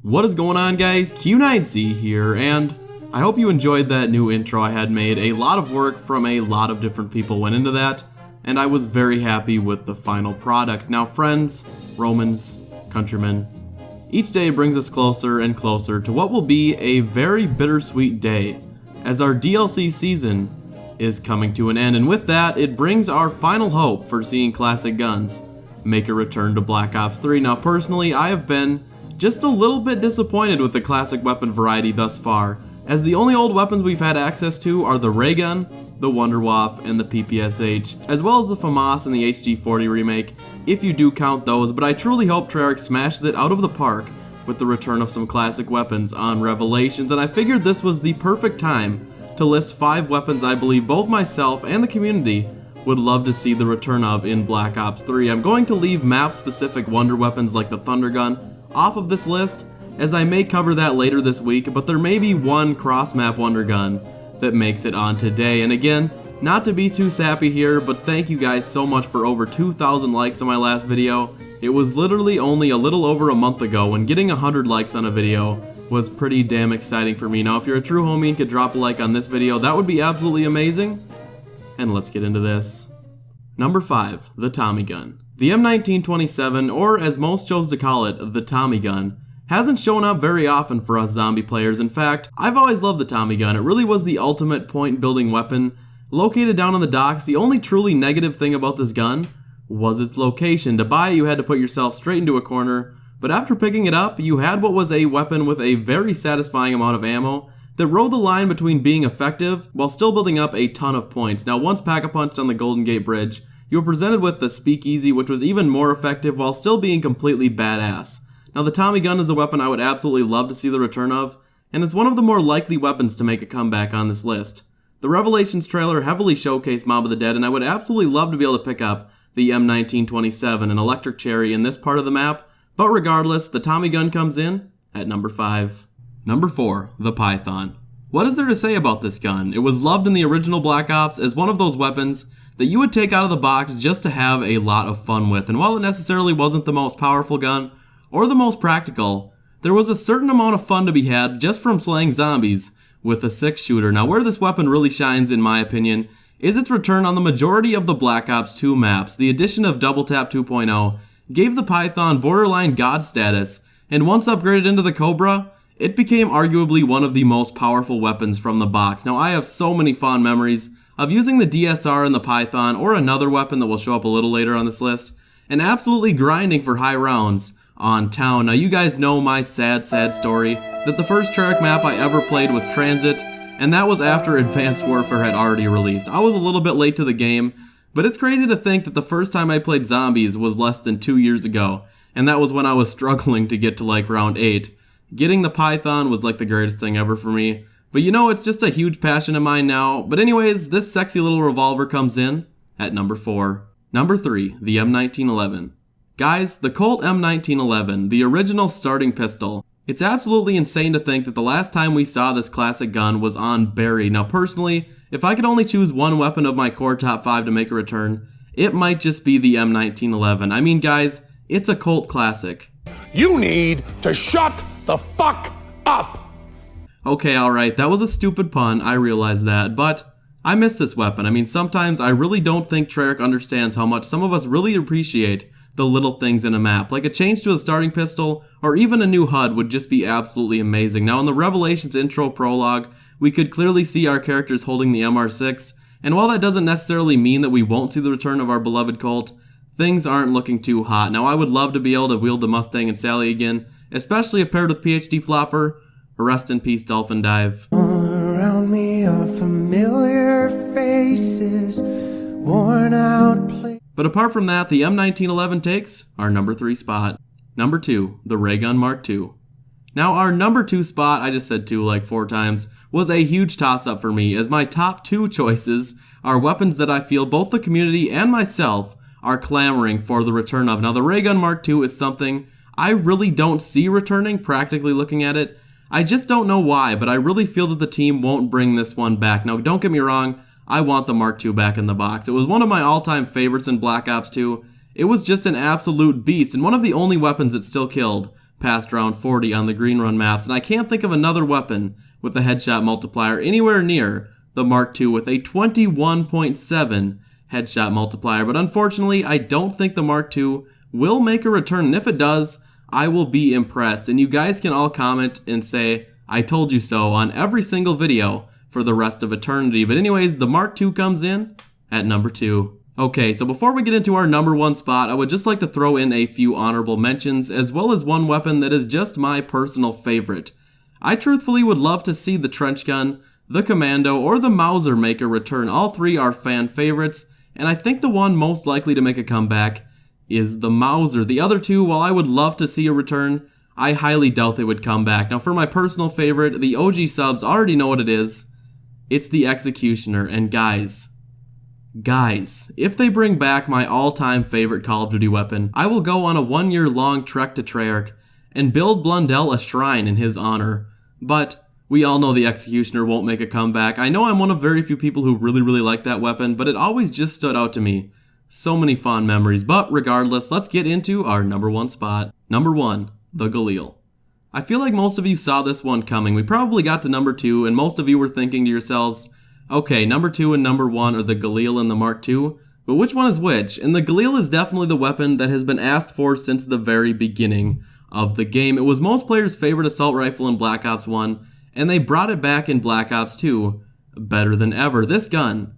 What is going on, guys? QKnightZ here, and I hope you enjoyed that new intro I had made. A lot of work from a lot of different people went into that, and I was very happy with the final product. Now, friends, Romans, countrymen, each day brings us closer and closer to what will be a very bittersweet day, as our DLC season is coming to an end, and with that, it brings our final hope for seeing classic guns make a return to Black Ops 3. Now, personally, I have been just a little bit disappointed with the classic weapon variety thus far, as the only old weapons we've had access to are the ray gun, the Wunderwaffe, and the PPSH, as well as the FAMAS and the HG40 remake, if you do count those, but I truly hope Treyarch smashes it out of the park with the return of some classic weapons on Revelations, and I figured this was the perfect time to list 5 weapons I believe both myself and the community would love to see the return of in Black Ops 3. I'm going to leave map-specific wonder weapons like the Thunder Gun off of this list, as I may cover that later this week, but there may be one cross-map wonder gun that makes it on today. And again, not to be too sappy here, but thank you guys so much for over 2,000 likes on my last video. It was literally only a little over a month ago, and getting 100 likes on a video was pretty damn exciting for me. Now, if you're a true homie and could drop a like on this video, that would be absolutely amazing. And let's get into this. Number 5, the Tommy gun. The M1927, or as most chose to call it, the Tommy gun, hasn't shown up very often for us zombie players. In fact, I've always loved the Tommy gun. It really was the ultimate point building weapon. Located down on the docks, the only truly negative thing about this gun was its location. To buy it, you had to put yourself straight into a corner, but after picking it up, you had what was a weapon with a very satisfying amount of ammo that rode the line between being effective while still building up a ton of points. Now, once Pack-a-Punched on the Golden Gate Bridge, you were presented with the Speakeasy, which was even more effective while still being completely badass. Now, the Tommy gun is a weapon I would absolutely love to see the return of, and it's one of the more likely weapons to make a comeback on this list. The Revelations trailer heavily showcased Mob of the Dead, and I would absolutely love to be able to pick up the M1927, an electric cherry in this part of the map, but regardless, the Tommy gun comes in at number 5. Number 4, the Python. What is there to say about this gun? It was loved in the original Black Ops as one of those weapons that you would take out of the box just to have a lot of fun with, and while it necessarily wasn't the most powerful gun or the most practical, there was a certain amount of fun to be had just from slaying zombies with a 6-shooter. Now, where this weapon really shines, in my opinion, is its return on the majority of the Black Ops 2 maps. The addition of Double Tap 2.0 gave the Python borderline god status, and once upgraded into the Cobra, it became arguably one of the most powerful weapons from the box. Now, I have so many fond memories of using the DSR in the Python, or another weapon that will show up a little later on this list, and absolutely grinding for high rounds on town. Now, you guys know my sad story, that the first Treyarch map I ever played was Transit, and that was after Advanced Warfare had already released. I was a little bit late to the game, but it's crazy to think that the first time I played zombies was less than 2 years ago, and that was when I was struggling to get to like round 8. Getting the Python was like the greatest thing ever for me, but you know, it's just a huge passion of mine now. But anyways, this sexy little revolver comes in at number 4. Number 3, the M1911. Guys, the Colt M1911, the original starting pistol, it's absolutely insane to think that the last time we saw this classic gun was on Barry. Now, personally, if I could only choose one weapon of my core top 5 to make a return, it might just be the M1911. I mean, guys, it's a Colt classic. You need to shut the fuck up! Okay, alright, that was a stupid pun, I realize that, but I miss this weapon. I mean, sometimes I really don't think Treyarch understands how much some of us really appreciate the little things in a map. Like a change to a starting pistol, or even a new HUD would just be absolutely amazing. Now, in the Revelations intro prologue, we could clearly see our characters holding the MR6, and while that doesn't necessarily mean that we won't see the return of our beloved Colt, things aren't looking too hot. Now, I would love to be able to wield the Mustang and Sally again, especially if paired with PhD Flopper. Rest in peace, Dolphin Dive. All around me are familiar faces, worn out places. But apart from that, the M1911 takes our number 3 spot. Number 2, the Ray Gun Mark II. Now, our number 2 spot, I just said 2 like 4 times, was a huge toss-up for me, as my top 2 choices are weapons that I feel both the community and myself are clamoring for the return of. Now, the Ray Gun Mark II is something I really don't see returning, practically looking at it. I just don't know why, but I really feel that the team won't bring this one back. Now, don't get me wrong, I want the Mark II back in the box. It was one of my all-time favorites in Black Ops 2. It was just an absolute beast, and one of the only weapons that still killed past round 40 on the green run maps, and I can't think of another weapon with a headshot multiplier anywhere near the Mark II with a 21.7 headshot multiplier. But unfortunately, I don't think the Mark II will make a return, and if it does, I will be impressed. And you guys can all comment and say, I told you so, on every single video for the rest of eternity. But anyways, the Mark II comes in at number 2. Okay, so before we get into our number 1 spot, I would just like to throw in a few honorable mentions, as well as one weapon that is just my personal favorite. I truthfully would love to see the trench gun, the commando, or the Mauser make a return. All three are fan favorites, and I think the one most likely to make a comeback is the Mauser. The other two, while I would love to see a return, I highly doubt they would come back. Now for my personal favorite, the OG subs already know what it is. It's the Executioner, and guys, if they bring back my all-time favorite Call of Duty weapon, I will go on a 1-year-long trek to Treyarch and build Blundell a shrine in his honor. But we all know the Executioner won't make a comeback. I know I'm one of very few people who really like that weapon, but it always just stood out to me. So many fond memories, but regardless, let's get into our number 1 spot. Number 1, the Galil. I feel like most of you saw this one coming. We probably got to number 2, and most of you were thinking to yourselves, okay, number 2 and number 1 are the Galil and the Mark II, but which one is which? And the Galil is definitely the weapon that has been asked for since the very beginning of the game. It was most players' favorite assault rifle in Black Ops 1, and they brought it back in Black Ops 2 better than ever. This gun,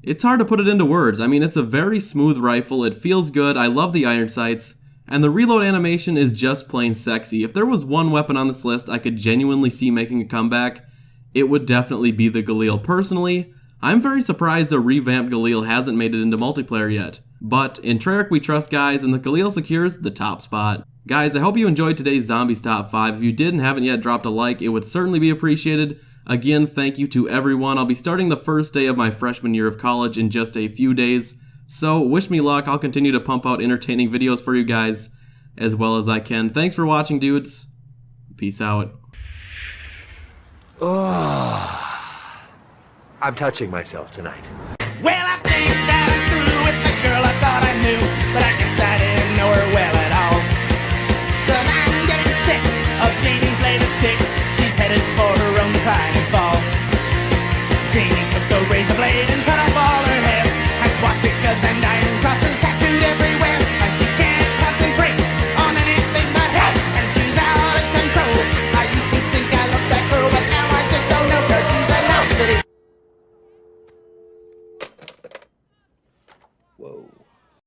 it's hard to put it into words. I mean, it's a very smooth rifle, it feels good, I love the iron sights, and the reload animation is just plain sexy. If there was one weapon on this list I could genuinely see making a comeback, it would definitely be the Galil. Personally, I'm very surprised a revamped Galil hasn't made it into multiplayer yet. But in Treyarch we trust, guys, and the Galil secures the top spot. Guys, I hope you enjoyed today's Zombies Top 5. If you did and haven't yet dropped a like, it would certainly be appreciated. Again, thank you to everyone. I'll be starting the first day of my freshman year of college in just a few days. So, wish me luck. I'll continue to pump out entertaining videos for you guys as well as I can. Thanks for watching, dudes. Peace out. I'm touching myself tonight. Well, I think that I'm through with the girl I thought I knew, but I guess I didn't know her well at all. But I'm getting sick of Janie's latest pick. She's headed for her own decline and fall. Janie took the razor blade and cut off all her hair. Had swastikas and iron crosses tattooed everywhere, and she can't concentrate on anything but hell. And she's out of control. I used to think I loved that girl, but now I just don't know, 'cause she's a Nazi. Whoa.